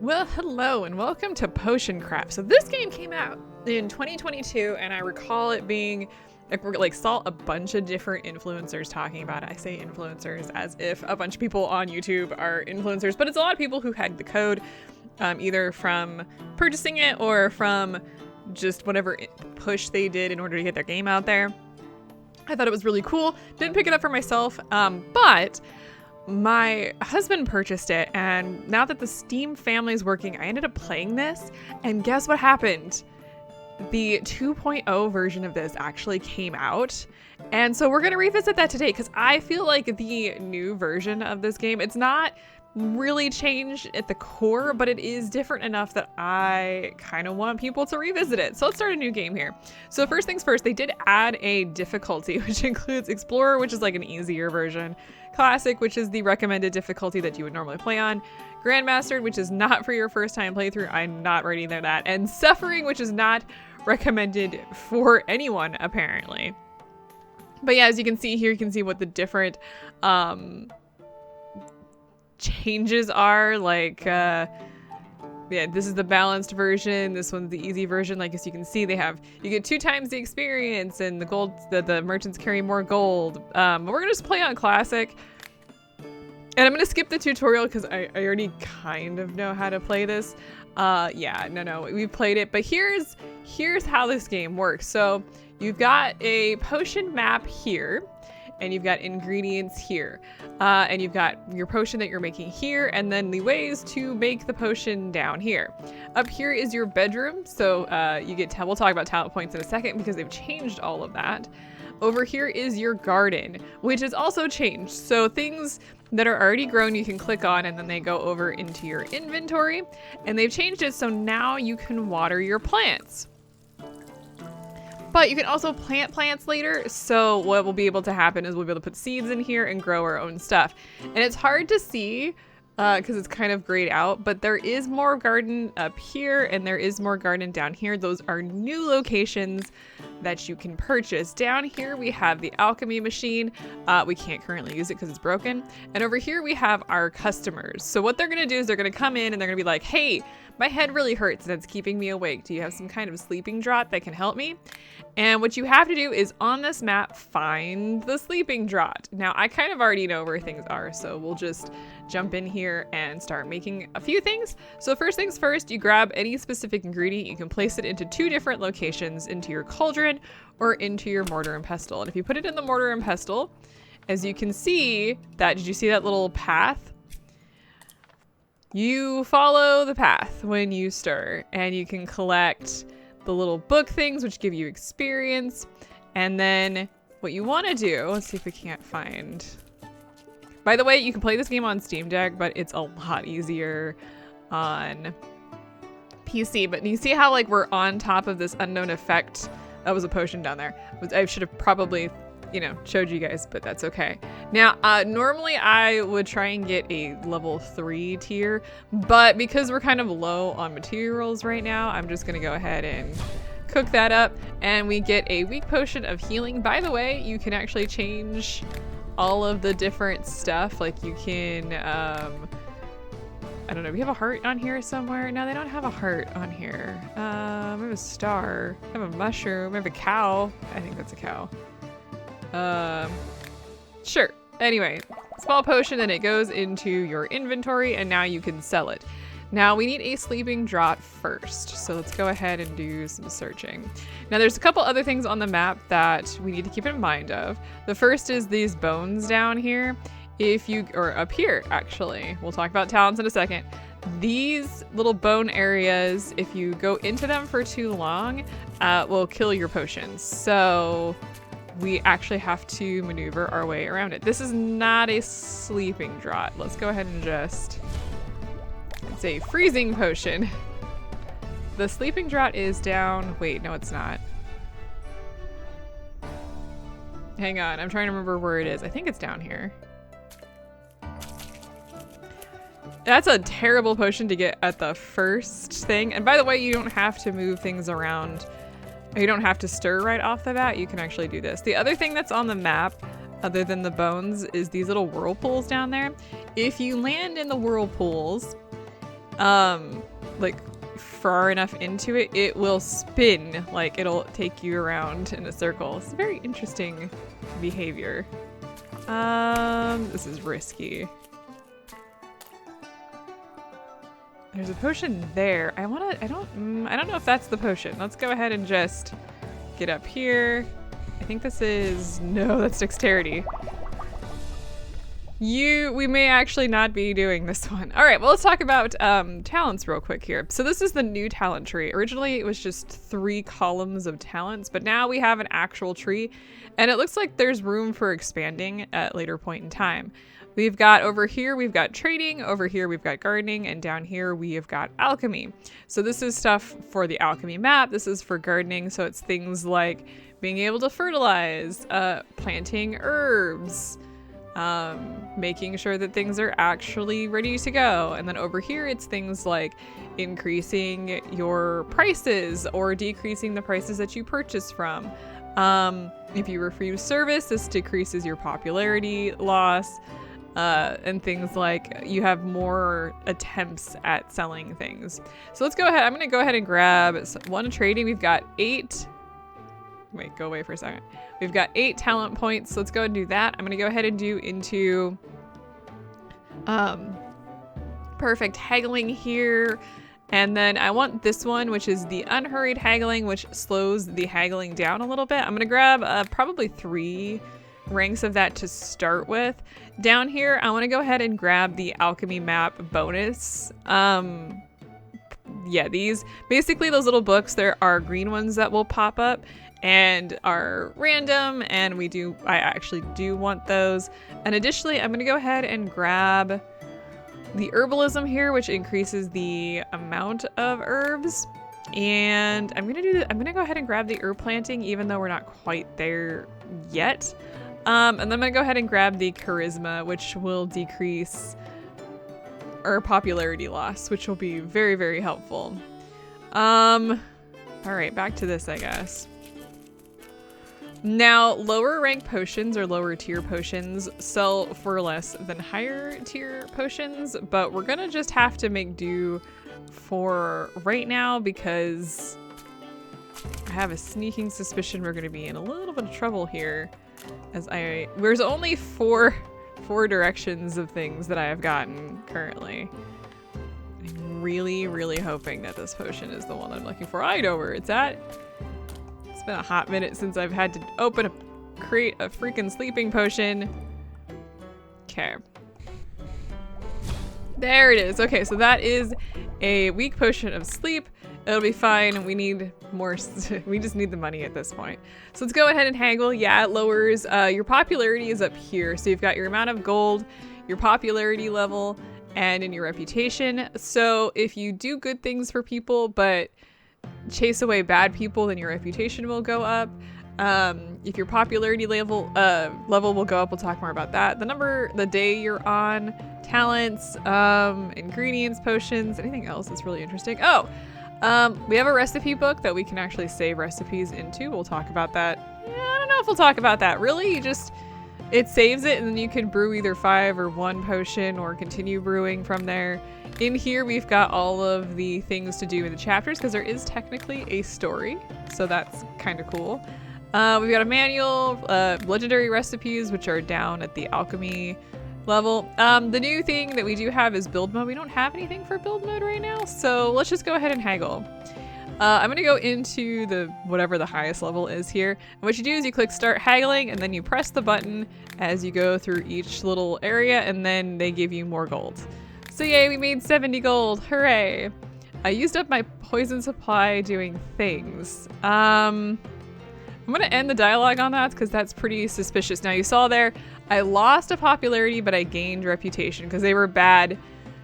Well, hello and welcome to Potion Craft. So this game came out in 2022 and I recall it being like saw a bunch of different influencers talking about it. I say influencers as if a bunch of people on YouTube are influencers, but it's a lot of people who had the code either from purchasing it or from just whatever push they did in order to get their game out there. I thought it was really cool. Didn't pick it up for myself, but my husband purchased it, and now that the Steam family is working, I ended up playing this, and guess what happened? The 2.0 version of this actually came out, and so we're going to revisit that today because I feel like the new version of this game, it's not really changed at the core, but it is different enough that I kind of want people to revisit it. So let's start a new game here. So first things first, they did add a difficulty, which includes Explorer, which is like an easier version, Classic, which is the recommended difficulty that you would normally play on, Grandmastered, which is not for your first time playthrough, I'm not ready there that, and Suffering, which is not recommended for anyone apparently. But yeah, as you can see here, you can see what the different changes are. Like yeah, this is the balanced version, this one's the easy version. Like as you can see, you get 2 times the experience, and the gold, the merchants carry more gold. But we're gonna just play on Classic, and I'm gonna skip the tutorial because I already kind of know how to play this. Yeah, no, we've played it, but here's how this game works. So you've got a potion map here, and you've got ingredients here, and you've got your potion that you're making here, and then the ways to make the potion down here. Up here is your bedroom, so you get we'll talk about talent points in a second because they've changed all of that. Over here is your garden, which is also changed. So things that are already grown you can click on, and then they go over into your inventory, and they've changed it so now you can water your plants. But you can also plant plants later, so what will be able to happen is we'll be able to put seeds in here and grow our own stuff. And it's hard to see because it's kind of grayed out, but there is more garden up here and there is more garden down here. Those are new locations that you can purchase. Down here we have the alchemy machine. We can't currently use it because it's broken. And over here we have our customers. So what they're gonna do is they're gonna come in and they're gonna be like, hey, my head really hurts and it's keeping me awake. Do you have some kind of sleeping draught that can help me? And what you have to do is on this map, find the sleeping draught. Now, I kind of already know where things are, so we'll just jump in here and start making a few things. So first things first, you grab any specific ingredient, you can place it into 2 different locations, into your cauldron or into your mortar and pestle. And if you put it in the mortar and pestle, as you can see, did you see that little path? You follow the path when you stir, and you can collect the little book things, which give you experience. And then what you want to do, let's see if we can't find. By the way, you can play this game on Steam Deck, but it's a lot easier on PC. But you see how like we're on top of this unknown effect? That was a potion down there. I should have probably, showed you guys, but that's okay. Now, normally I would try and get a level 3 tier, but because we're kind of low on materials right now, I'm just gonna go ahead and cook that up, and we get a weak potion of healing. By the way, you can actually change all of the different stuff. Like you can, I don't know, we have a heart on here somewhere. No, they don't have a heart on here. We have a star, I have a mushroom, I have a cow. I think that's a cow. Sure. Anyway, small potion, and it goes into your inventory, and now you can sell it. Now we need a sleeping draught first, so let's go ahead and do some searching. Now there's a couple other things on the map that we need to keep in mind of. The first is these bones down here. Or up here actually, we'll talk about talents in a second. These little bone areas, if you go into them for too long, will kill your potions. So we actually have to maneuver our way around it. This is not a sleeping draught. Let's go ahead and it's a freezing potion. The sleeping draught is down. Wait, no, it's not. Hang on, I'm trying to remember where it is. I think it's down here. That's a terrible potion to get at the first thing. And by the way, you don't have to move things around. You don't have to stir right off the bat. You can actually do this. The other thing that's on the map, other than the bones, is these little whirlpools down there. If you land in the whirlpools, like far enough into it, it will spin, like it'll take you around in a circle. It's very interesting behavior. This is risky. There's a potion there. I don't know if that's the potion. Let's go ahead and just get up here. I think this is, no, that's dexterity. We may actually not be doing this one. All right, well, let's talk about talents real quick here. So this is the new talent tree. Originally, it was just 3 columns of talents, but now we have an actual tree, and it looks like there's room for expanding at a later point in time. We've got over here, we've got trading, over here we've got gardening, and down here we have got alchemy. So this is stuff for the alchemy map. This is for gardening, so it's things like being able to fertilize, planting herbs, making sure that things are actually ready to go. And then over here, it's things like increasing your prices or decreasing the prices that you purchase from. If you refuse service, this decreases your popularity loss, and things like you have more attempts at selling things. So let's go ahead. I'm going to go ahead and grab one trading. We've got 8. Wait, go away for a second. We've got 8 talent points. So let's go and do that. I'm going to go ahead and do into perfect haggling here. And then I want this one, which is the unhurried haggling, which slows the haggling down a little bit. I'm going to grab probably 3 ranks of that to start with. Down here, I want to go ahead and grab the alchemy map bonus. Yeah, these, basically those little books, there are green ones that will pop up and are random, and I actually do want those. And additionally, I'm going to go ahead and grab the herbalism here, which increases the amount of herbs. And I'm going to go ahead and grab the herb planting, even though we're not quite there yet. And then I'm going to go ahead and grab the charisma, which will decrease our popularity loss, which will be very, very helpful. All right, back to this, I guess. Now, lower rank potions or lower tier potions sell for less than higher tier potions, but we're gonna just have to make do for right now because I have a sneaking suspicion we're gonna be in a little bit of trouble here. There's only four directions of things that I have gotten currently. I'm really, really hoping that this potion is the one I'm looking for. I know where it's at. It's been a hot minute since I've had to create a freaking sleeping potion. Okay. There it is. Okay, so that is a weak potion of sleep. It'll be fine. We need more. We just need the money at this point. So let's go ahead and haggle. Yeah, it lowers your popularity is up here. So you've got your amount of gold, your popularity level, and in your reputation. So if you do good things for people, but chase away bad people, then your reputation will go up. If your popularity level will go up, we'll talk more about that. The day you're on, talents, ingredients, potions, anything else that's really interesting. Oh, we have a recipe book that we can actually save recipes into. We'll talk about that. Yeah, I don't know if we'll talk about that. Really, it saves it and then you can brew either 5 or 1 potion or continue brewing from there. In here, we've got all of the things to do in the chapters because there is technically a story. So that's kind of cool. We've got a manual, legendary recipes, which are down at the alchemy level. The new thing that we do have is build mode. We don't have anything for build mode right now, so let's just go ahead and haggle. I'm gonna go into whatever the highest level is here. And what you do is you click start haggling and then you press the button as you go through each little area and then they give you more gold. So yay, we made 70 gold, hooray. I used up my poison supply doing things. I'm gonna end the dialogue on that because that's pretty suspicious. Now you saw there, I lost a popularity, but I gained reputation because they were bad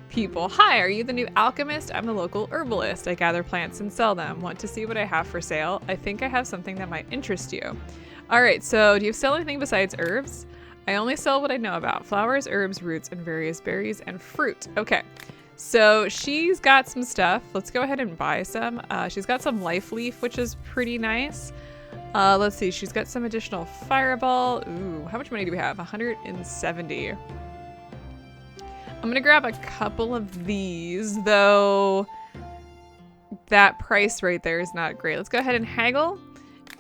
people. Hi, are you the new alchemist? I'm the local herbalist. I gather plants and sell them. Want to see what I have for sale? I think I have something that might interest you. All right, so do you sell anything besides herbs? I only sell what I know about. Flowers, herbs, roots, and various berries and fruit. Okay, so she's got some stuff. Let's go ahead and buy some. She's got some life leaf, which is pretty nice. Let's see, she's got some additional fireball. Ooh, how much money do we have? 170. I'm gonna grab a couple of these, though that price right there is not great. Let's go ahead and haggle.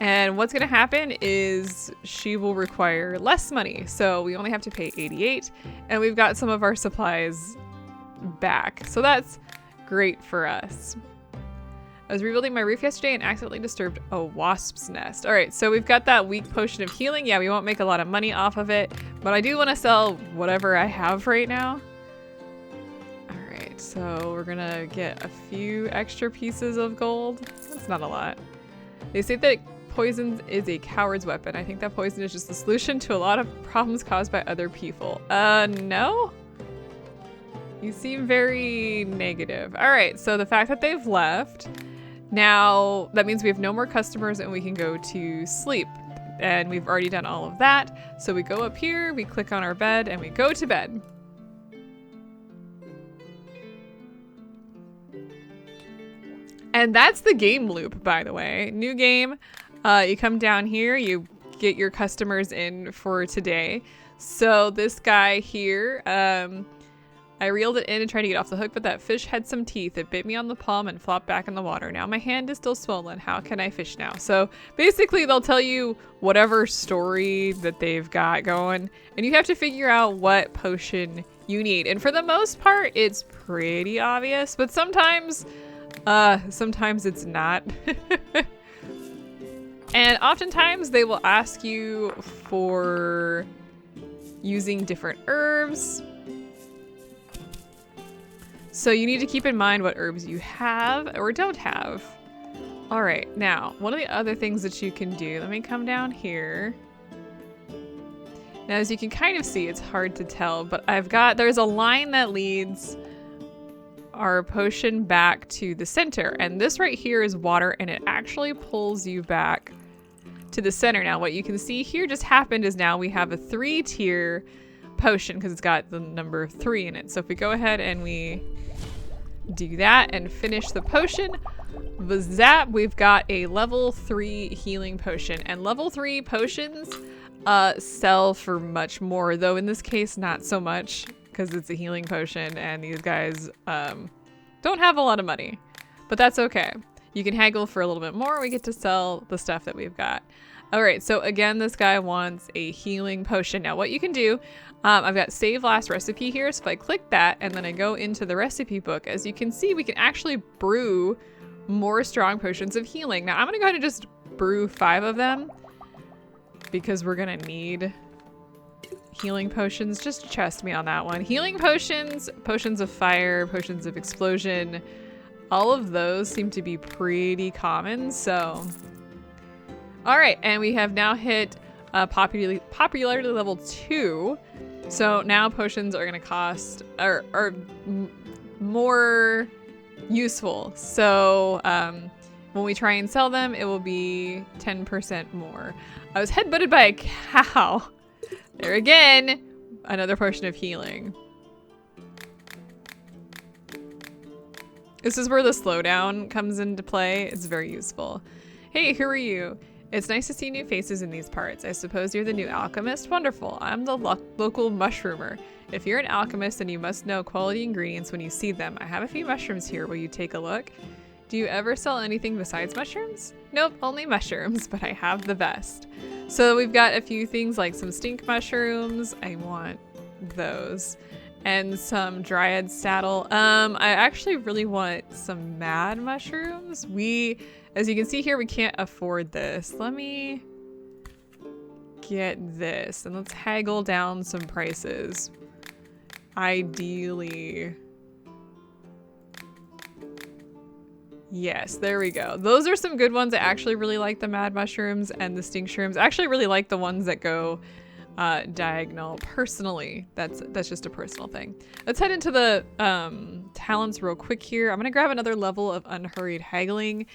And what's gonna happen is she will require less money. So we only have to pay 88, and we've got some of our supplies back. So that's great for us. I was rebuilding my roof yesterday and accidentally disturbed a wasp's nest. All right, so we've got that weak potion of healing. Yeah, we won't make a lot of money off of it, but I do want to sell whatever I have right now. All right, so we're gonna get a few extra pieces of gold. That's not a lot. They say that poison is a coward's weapon. I think that poison is just the solution to a lot of problems caused by other people. No? You seem very negative. All right, so the fact that they've left, now that means we have no more customers and we can go to sleep. And we've already done all of that. So we go up here, we click on our bed, and we go to bed. And that's the game loop, by the way. New game. You come down here, you get your customers in for today. So this guy here, I reeled it in and tried to get off the hook, but that fish had some teeth. It bit me on the palm and flopped back in the water. Now my hand is still swollen. How can I fish now? So basically they'll tell you whatever story that they've got going, and you have to figure out what potion you need. And for the most part, it's pretty obvious, but sometimes it's not. And oftentimes they will ask you for using different herbs. So you need to keep in mind what herbs you have or don't have. All right, now, one of the other things that you can do, let me come down here. Now, as you can kind of see, it's hard to tell, but there's a line that leads our potion back to the center. And this right here is water, and it actually pulls you back to the center. Now, what you can see here just happened is now we have a 3-tier potion because it's got the number 3 in it. So if we go ahead and we do that and finish the potion, zap, we've got a level 3 healing potion. And level 3 potions sell for much more, though in this case not so much because it's a healing potion and these guys don't have a lot of money, but that's okay. You can haggle for a little bit more. We get to sell the stuff that we've got. All right, so again, this guy wants a healing potion. Now what you can do, I've got save last recipe here. So if I click that and then I go into the recipe book, as you can see, we can actually brew more strong potions of healing. Now I'm gonna go ahead and just brew 5 of them because we're gonna need healing potions. Just trust me on that one. Healing potions, potions of fire, potions of explosion, all of those seem to be pretty common. So, all right, and we have now hit popularity level 2. So now potions are gonna cost are more useful. So when we try and sell them, it will be 10% more. I was headbutted by a cow. There again, another potion of healing. This is where the slowdown comes into play. It's very useful. Hey, who are you? It's nice to see new faces in these parts. I suppose you're the new alchemist? Wonderful. I'm the local mushroomer. If you're an alchemist, then you must know quality ingredients when you see them. I have a few mushrooms here. Will you take a look? Do you ever sell anything besides mushrooms? Nope, only mushrooms, but I have the best. So we've got a few things like some stink mushrooms. I want those. And some dryad saddle. I actually really want some mad mushrooms. As you can see here, we can't afford this. Let me get this and let's haggle down some prices. Ideally. Yes, there we go. Those are some good ones. I actually really like the mad mushrooms and the stink shrooms. I actually really like the ones that go diagonal personally. That's just a personal thing. Let's head into the talents real quick here. I'm gonna grab another level of unhurried haggling,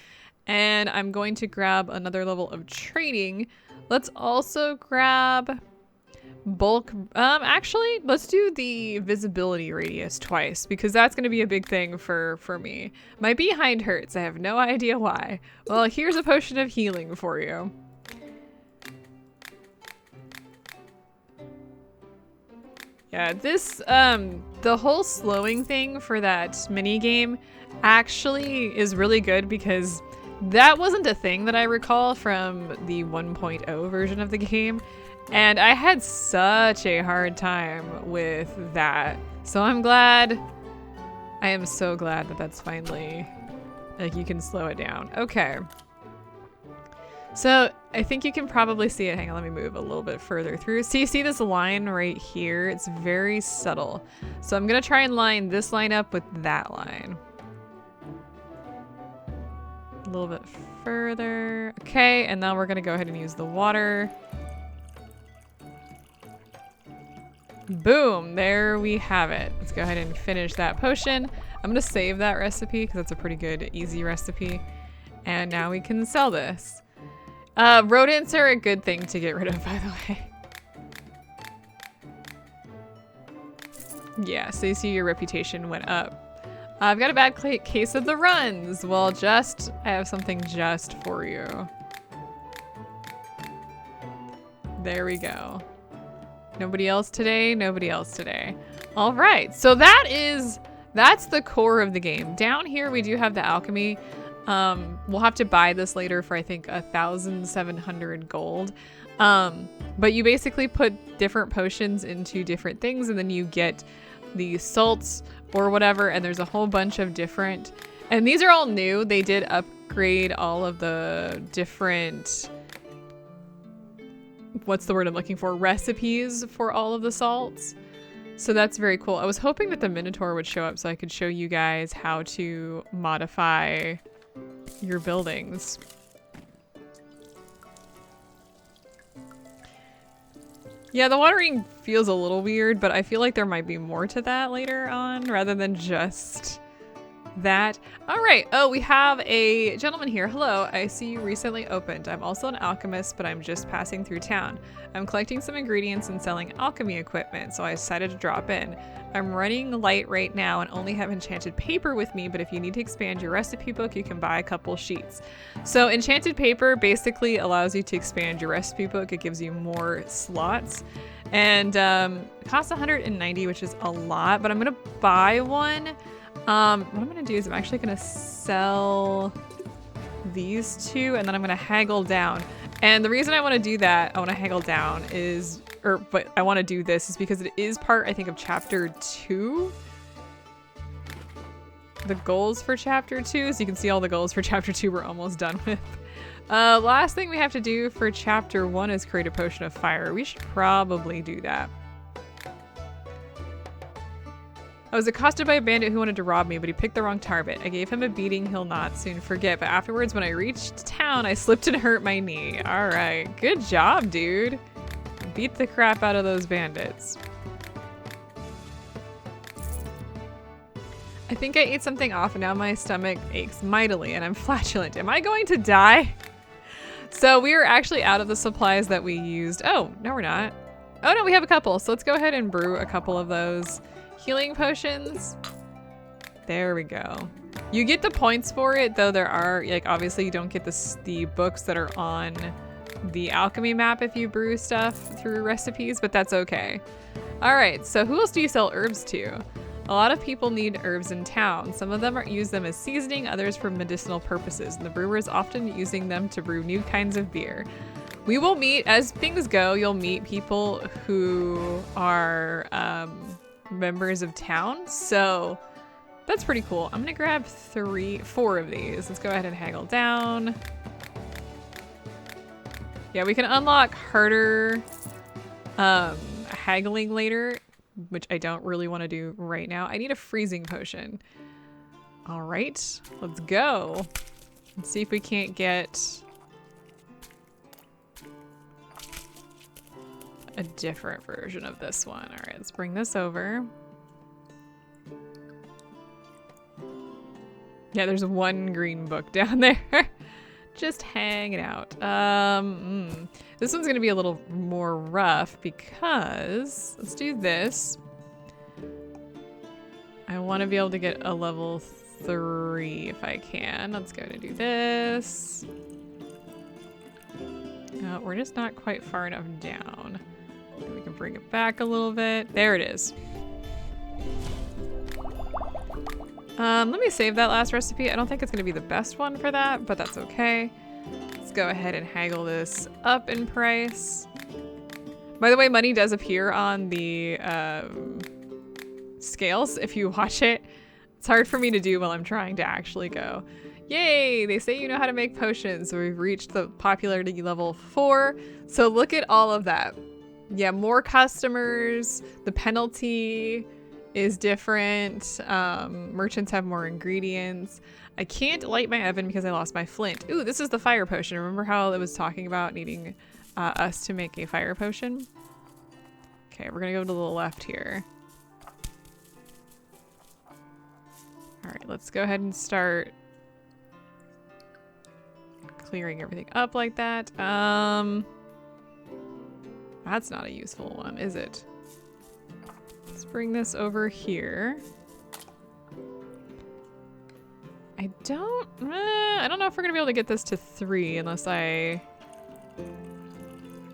and I'm going to grab another level of trading. Let's also grab bulk. Actually, let's do the visibility radius twice because that's going to be a big thing for me. My behind hurts. I have no idea why. Well, here's a potion of healing for you. Yeah, this The whole slowing thing for that mini game actually is really good because that wasn't a thing that I recall from the 1.0 version of the game. And I had such a hard time with that. So I'm glad. I am so glad that that's finally, like, you can slow it down. Okay. So I think you can probably see it. Hang on, let me move a little bit further through. So you see this line right here? It's very subtle. So I'm gonna try and line this line up with that line. A little bit further. Okay, and now we're gonna go ahead and use the water. Boom, there we have it. Let's go ahead and finish that potion. I'm gonna save that recipe because that's a pretty good, easy recipe. And now we can sell this. Rodents are a good thing to get rid of, by the way. Yeah, so you see your reputation went up. I've got a bad case of the runs. Well, I have something just for you. There we go. Nobody else today? Nobody else today. All right, so that's the core of the game. Down here, we do have the alchemy. We'll have to buy this later for, I think, 1,700 gold. But you basically put different potions into different things and then you get the salts or whatever. And there's a whole bunch of different, and these are all new. They did upgrade all of the different, what's the word I'm looking for? Recipes for all of the salts. So that's very cool. I was hoping that the Minotaur would show up so I could show you guys how to modify your buildings. Yeah, the watering feels a little weird, but I feel like there might be more to that later on rather than just that. All right. Oh, we have a gentleman here. Hello. I see you recently opened. I'm also an alchemist, but I'm just passing through town. I'm collecting some ingredients and selling alchemy equipment, so I decided to drop in. I'm running light right now and only have enchanted paper with me, but if you need to expand your recipe book, you can buy a couple sheets. So enchanted paper basically allows you to expand your recipe book. It gives you more slots. And it costs 190, which is a lot, but I'm gonna buy one. What I'm gonna do is I'm actually gonna sell these two and then I'm gonna haggle down. And the reason I want to do that, I want to haggle down is, but I want to do this is because it is part, I think, of chapter 2. The goals for chapter 2, so you can see all the goals for chapter 2 we're almost done with. Last thing we have to do for chapter 1 is create a potion of fire. We should probably do that. I was accosted by a bandit who wanted to rob me, but he picked the wrong target. I gave him a beating he'll not soon forget, but afterwards when I reached town, I slipped and hurt my knee. All right, good job, dude. Beat the crap out of those bandits. I think I ate something off and now my stomach aches mightily and I'm flatulent. Am I going to die? So we are actually out of the supplies that we used. Oh, no, we're not. Oh no, we have a couple. So let's go ahead and brew a couple of those. Healing potions. There we go. You get the points for it, though there are, like, obviously you don't get the books that are on the alchemy map if you brew stuff through recipes, but that's okay. All right, so who else do you sell herbs to? A lot of people need herbs in town. Some of them use them as seasoning, others for medicinal purposes, and the brewer is often using them to brew new kinds of beer. We will meet, as things go, you'll meet people who are, members of town, so that's pretty cool. I'm gonna grab 4 of these. Let's go ahead and haggle down. Yeah, we can unlock harder haggling later, which I don't really want to do right now. I need a freezing potion. All right, let's go. Let's see if we can't get a different version of this one. All right, let's bring this over. Yeah, there's one green book down there. Just hanging out. This one's gonna be a little more rough because, let's do this. I wanna be able to get a level 3 if I can. Let's go and do this. We're just not quite far enough down. We can bring it back a little bit. There it is. Let me save that last recipe. I don't think it's gonna be the best one for that, but that's okay. Let's go ahead and haggle this up in price. By the way, money does appear on the scales if you watch it. It's hard for me to do while I'm trying to actually go. Yay, they say you know how to make potions. So we've reached the popularity level 4. So look at all of that. Yeah, more customers, the penalty is different. Merchants have more ingredients. I can't light my oven because I lost my flint. Ooh, this is the fire potion. Remember how it was talking about needing us to make a fire potion? Okay, we're gonna go to the left here. All right, let's go ahead and start clearing everything up like that. That's not a useful one, is it? Let's bring this over here. I don't know if we're gonna be able to get this to 3 unless I...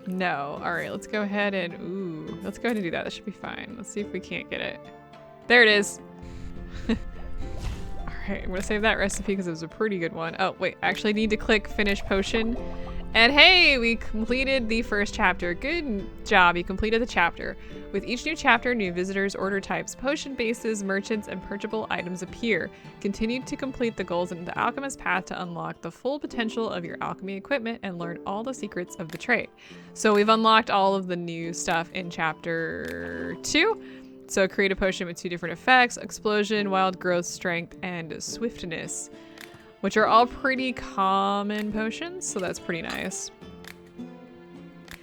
No. All right, let's go ahead and, let's go ahead and do that. That should be fine. Let's see if we can't get it. There it is. All right, I'm gonna save that recipe because it was a pretty good one. Oh, wait, actually I need to click finish potion. And hey, we completed the first chapter. Good job, you completed the chapter. With each new chapter, new visitors, order types, potion bases, merchants, and purchasable items appear. Continue to complete the goals in the alchemist path to unlock the full potential of your alchemy equipment and learn all the secrets of the trade. So we've unlocked all of the new stuff in chapter 2. So create a potion with 2 different effects, explosion, wild growth, strength, and swiftness, which are all pretty common potions, so that's pretty nice.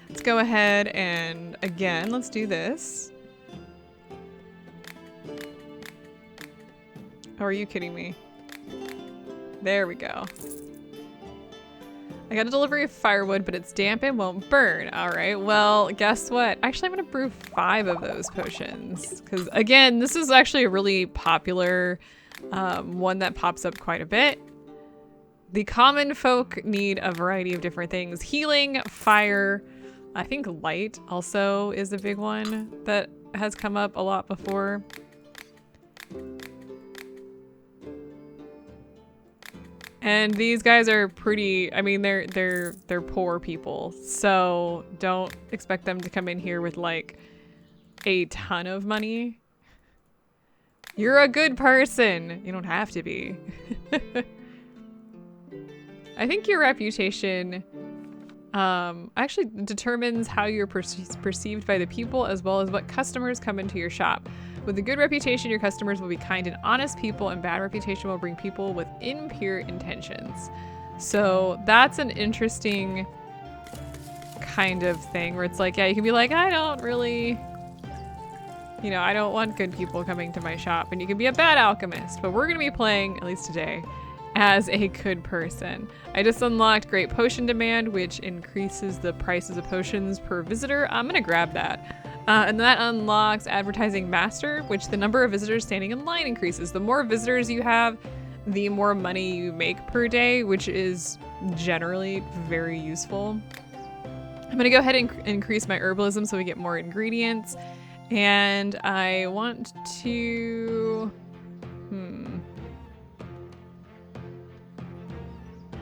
Let's go ahead and, again, let's do this. Oh, are you kidding me? There we go. I got a delivery of firewood, but it's damp and won't burn. All right, well, guess what? Actually, I'm gonna brew 5 of those potions. Because, again, this is actually a really popular one that pops up quite a bit. The common folk need a variety of different things. Healing, fire, I think light also is a big one that has come up a lot before. And these guys are pretty, I mean, they're poor people. So don't expect them to come in here with like a ton of money. You're a good person. You don't have to be. I think your reputation actually determines how you're perceived by the people as well as what customers come into your shop. With a good reputation, your customers will be kind and honest people, and bad reputation will bring people with impure intentions. So that's an interesting kind of thing where it's like, yeah, you can be like, I don't really, you know, I don't want good people coming to my shop, and you can be a bad alchemist, but we're gonna be playing, at least today, as a good person. I just unlocked Great Potion Demand, which increases the prices of potions per visitor. I'm gonna grab that. And that unlocks Advertising Master, which the number of visitors standing in line increases. The more visitors you have, the more money you make per day, which is generally very useful. I'm gonna go ahead and increase my herbalism so we get more ingredients. And I want to,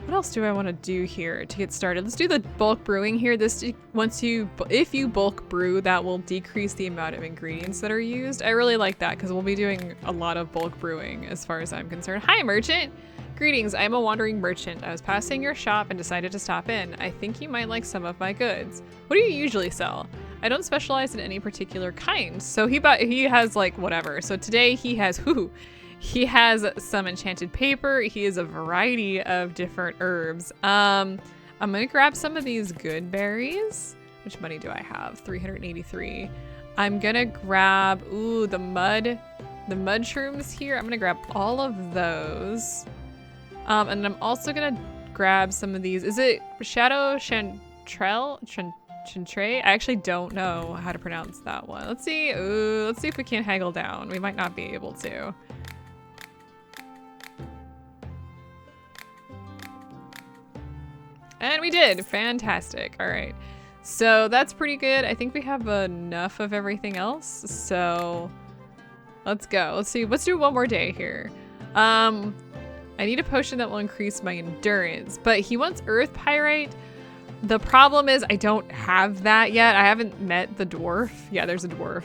what else do I want to do here to get started? Let's do the bulk brewing here. If you bulk brew, that will decrease the amount of ingredients that are used. I really like that because we'll be doing a lot of bulk brewing as far as I'm concerned. Hi, merchant. Greetings, I am a wandering merchant. I was passing your shop and decided to stop in. I think you might like some of my goods. What do you usually sell? I don't specialize in any particular kind. So he has like whatever. So today he has he has some enchanted paper. He has a variety of different herbs. I'm gonna grab some of these good berries. Which money do I have? 383. I'm gonna grab, the mud shrooms here. I'm gonna grab all of those. And I'm also gonna grab some of these. Is it Shadow Chantrelle? Chantre? I actually don't know how to pronounce that one. Let's see. Let's see if we can't haggle down. We might not be able to. And we did. Fantastic. All right. So that's pretty good. I think we have enough of everything else. So let's go. Let's see. Let's do one more day here. I need a potion that will increase my endurance, but he wants earth pyrite. The problem is I don't have that yet. I haven't met the dwarf. Yeah, there's a dwarf.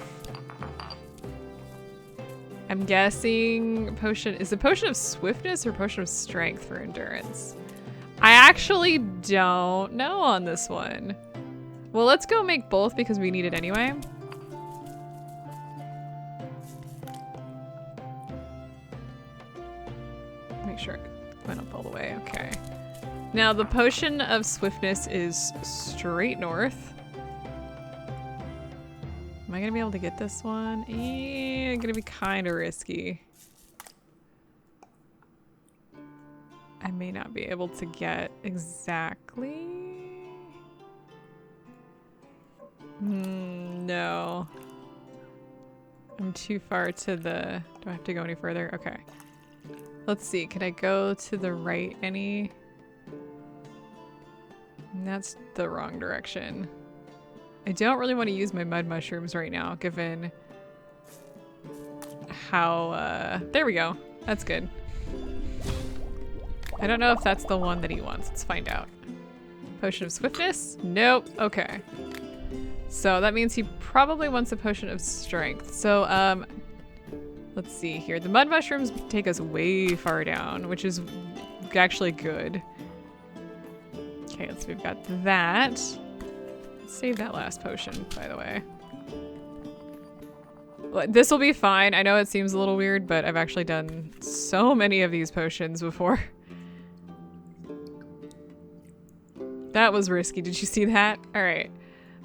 I'm guessing potion, is it potion of swiftness or potion of strength for endurance? I actually don't know on this one. Well, let's go make both because we need it anyway. Make sure it went up all the way, okay. Now the potion of swiftness is straight north. Am I gonna be able to get this one? Gonna be kind of risky. I may not be able to get exactly. No. I'm too far to the... Do I have to go any further? Okay. Let's see. Can I go to the right any? That's the wrong direction. I don't really want to use my mud mushrooms right now, given how... There we go. That's good. I don't know if that's the one that he wants. Let's find out. Potion of swiftness? Nope. Okay. So that means he probably wants a potion of strength. So, let's see here. The mud mushrooms take us way far down, which is actually good. Okay, we've got that. Let's save that last potion, by the way. This will be fine. I know it seems a little weird, but I've actually done so many of these potions before. That was risky. Did you see that? All right.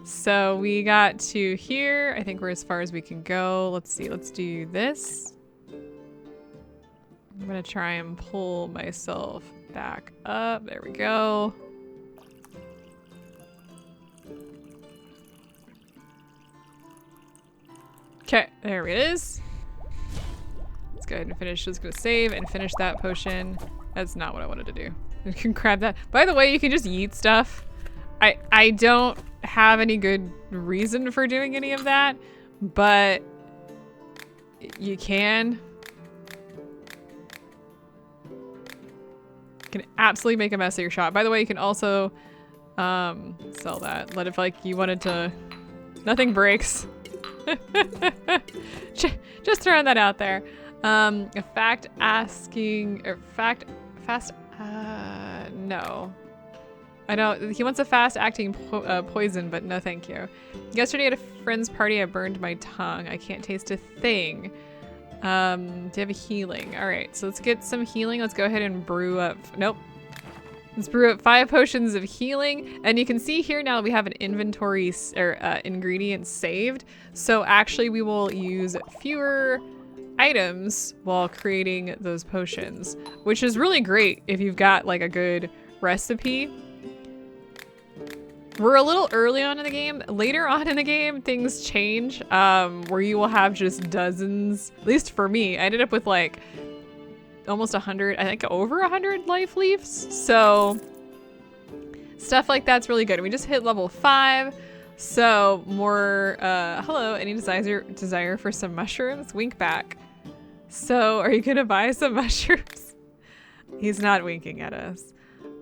So we got to here. I think we're as far as we can go. Let's see. Let's do this. I'm gonna try and pull myself back up. There we go. Okay, there it is. Let's go ahead and finish. Just gonna save and finish that potion. That's not what I wanted to do. You can grab that. By the way, you can just yeet stuff. I don't have any good reason for doing any of that, but you can. You can absolutely make a mess of your shop. By the way, you can also sell that. Let it, like, you wanted to... Nothing breaks. Just throwing that out there. A fact asking... Or fact... Fast... no. I don't... He wants a fast-acting poison, but no thank you. Yesterday at a friend's party, I burned my tongue. I can't taste a thing. Do you have a healing? All right, so let's get some healing. Let's go ahead and brew up... Nope. Let's brew up 5 potions of healing. And you can see here now we have an inventory or ingredients saved. So actually we will use fewer items while creating those potions, which is really great if you've got like a good recipe. We're a little early on in the game. Later on in the game, things change, where you will have just dozens, at least for me. I ended up with like almost 100, I think over 100 life leaves. So stuff like that's really good. We just hit level 5. So more, hello, any desire for some mushrooms? Wink back. So are you gonna buy some mushrooms? He's not winking at us.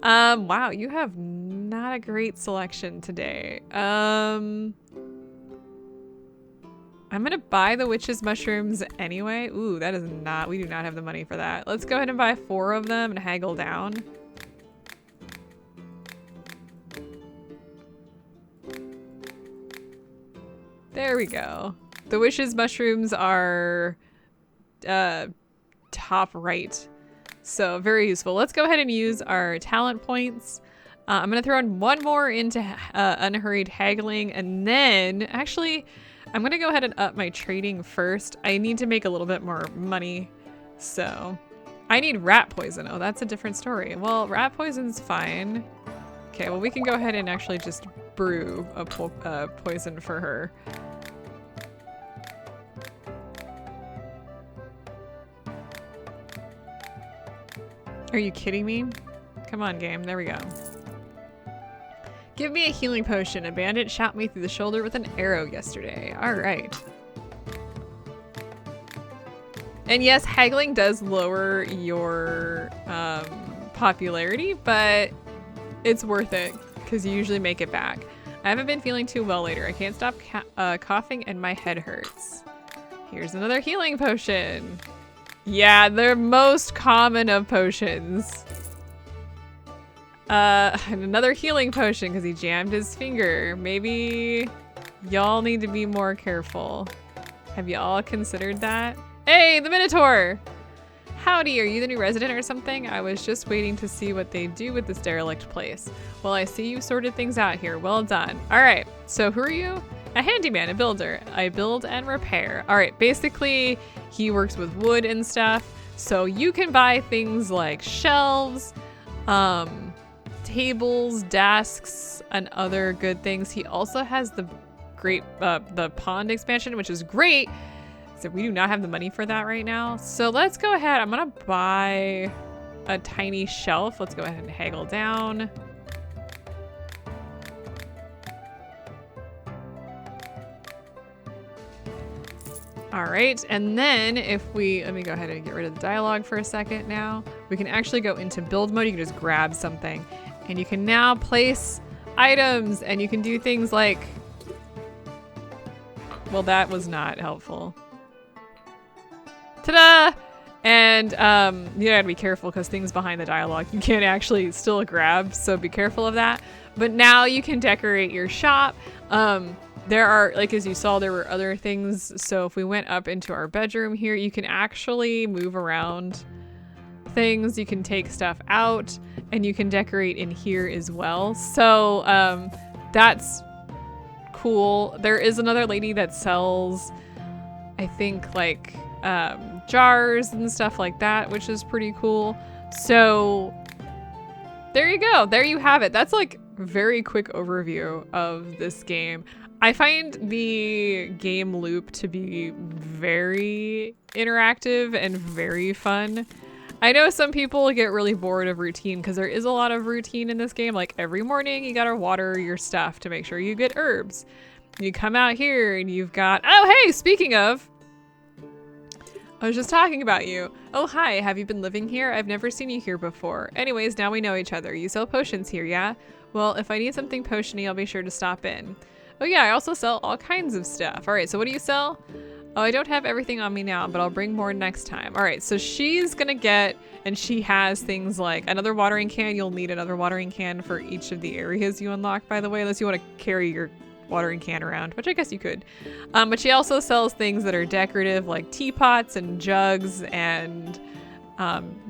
Wow, you have not a great selection today. I'm gonna buy the witch's mushrooms anyway. Ooh, that is not, we do not have the money for that. Let's go ahead and buy 4 of them and haggle down. There we go. The witch's mushrooms are top right. So very useful. Let's go ahead and use our talent points. I'm gonna throw in 1 more into unhurried haggling, and then actually I'm gonna go ahead and up my trading first. I need to make a little bit more money. So I need rat poison. Oh, that's a different story. Well, rat poison's fine. Okay, well we can go ahead and actually just brew a poison for her. Are you kidding me? Come on, game. There we go. Give me a healing potion. A bandit shot me through the shoulder with an arrow yesterday. All right. And yes, haggling does lower your popularity, but it's worth it because you usually make it back. I haven't been feeling too well later. I can't stop coughing and my head hurts. Here's another healing potion. Yeah, the most common of potions. And another healing potion because he jammed his finger. Maybe y'all need to be more careful. Have you all considered that? Hey, the Minotaur! Howdy, are you the new resident or something? I was just waiting to see what they do with this derelict place. Well, I see you sorted things out here. Well done. All right, so who are you? A handyman, a builder. I build and repair. All right, basically he works with wood and stuff. So you can buy things like shelves, tables, desks, and other good things. He also has the the pond expansion, which is great. So we do not have the money for that right now. So let's go ahead. I'm gonna buy a tiny shelf. Let's go ahead and haggle down. All right, and then if we, let me go ahead and get rid of the dialogue for a second now. We can actually go into build mode. You can just grab something and you can now place items and you can do things like, well, that was not helpful. Ta-da! And you gotta be careful because things behind the dialogue you can't actually still grab, so be careful of that. But now you can decorate your shop. There are, like as you saw, there were other things. So if we went up into our bedroom here, you can actually move around things. You can take stuff out and you can decorate in here as well. So that's cool. There is another lady that sells, I think, like jars and stuff like that, which is pretty cool. So there you go. There you have it. That's like a very quick overview of this game. I find the game loop to be very interactive and very fun. I know some people get really bored of routine because there is a lot of routine in this game. Like every morning you gotta water your stuff to make sure you get herbs. You come out here and you've got, oh hey, speaking of, I was just talking about you. Oh hi, have you been living here? I've never seen you here before. Anyways, now we know each other. You sell potions here, yeah? Well, if I need something potiony, I'll be sure to stop in. Oh yeah, I also sell all kinds of stuff. All right, so what do you sell? Oh, I don't have everything on me now, but I'll bring more next time. All right, so she's gonna get, and she has things like another watering can. You'll need another watering can for each of the areas you unlock, by the way, unless you want to carry your watering can around, which I guess you could. But she also sells things that are decorative, like teapots and jugs and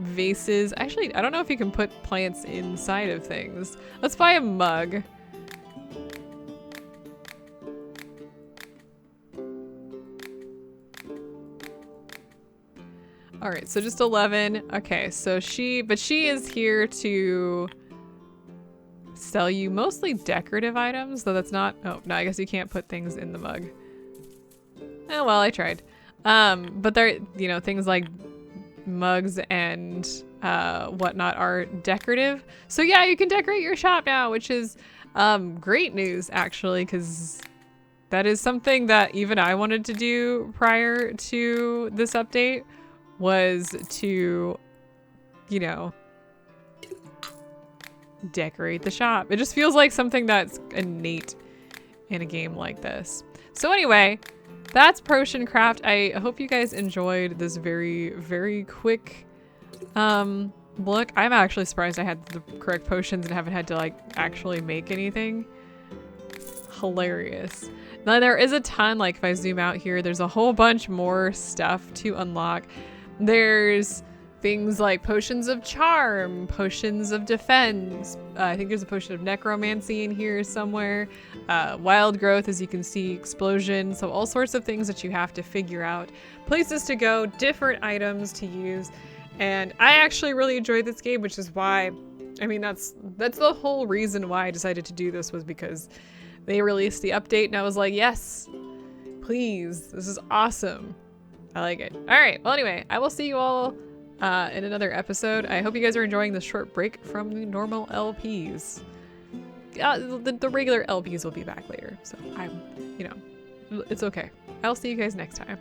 vases. Actually, I don't know if you can put plants inside of things. Let's buy a mug. All right, so just 11. Okay, so she is here to sell you mostly decorative items, though that's not, oh, no, I guess you can't put things in the mug. Oh, well, I tried. But there, you know, things like mugs and whatnot are decorative. So yeah, you can decorate your shop now, which is great news, actually, because that is something that even I wanted to do prior to this update, was to, you know, decorate the shop. It just feels like something that's innate in a game like this. So anyway, that's Potion Craft. I hope you guys enjoyed this very, very quick look. I'm actually surprised I had the correct potions and haven't had to like actually make anything. Hilarious. Now there is a ton, like if I zoom out here, there's a whole bunch more stuff to unlock. There's things like potions of charm, potions of defense. I think there's a potion of necromancy in here somewhere. Wild growth, as you can see, explosion. So all sorts of things that you have to figure out. Places to go, different items to use. And I actually really enjoyed this game, which is why, I mean, that's the whole reason why I decided to do this, was because they released the update and I was like, yes, please, this is awesome. I like it. All right, well anyway, I will see you all in another episode. I hope you guys are enjoying this short break from the normal LPs. The regular LPs will be back later, so I'm, you know, it's okay. I'll see you guys next time.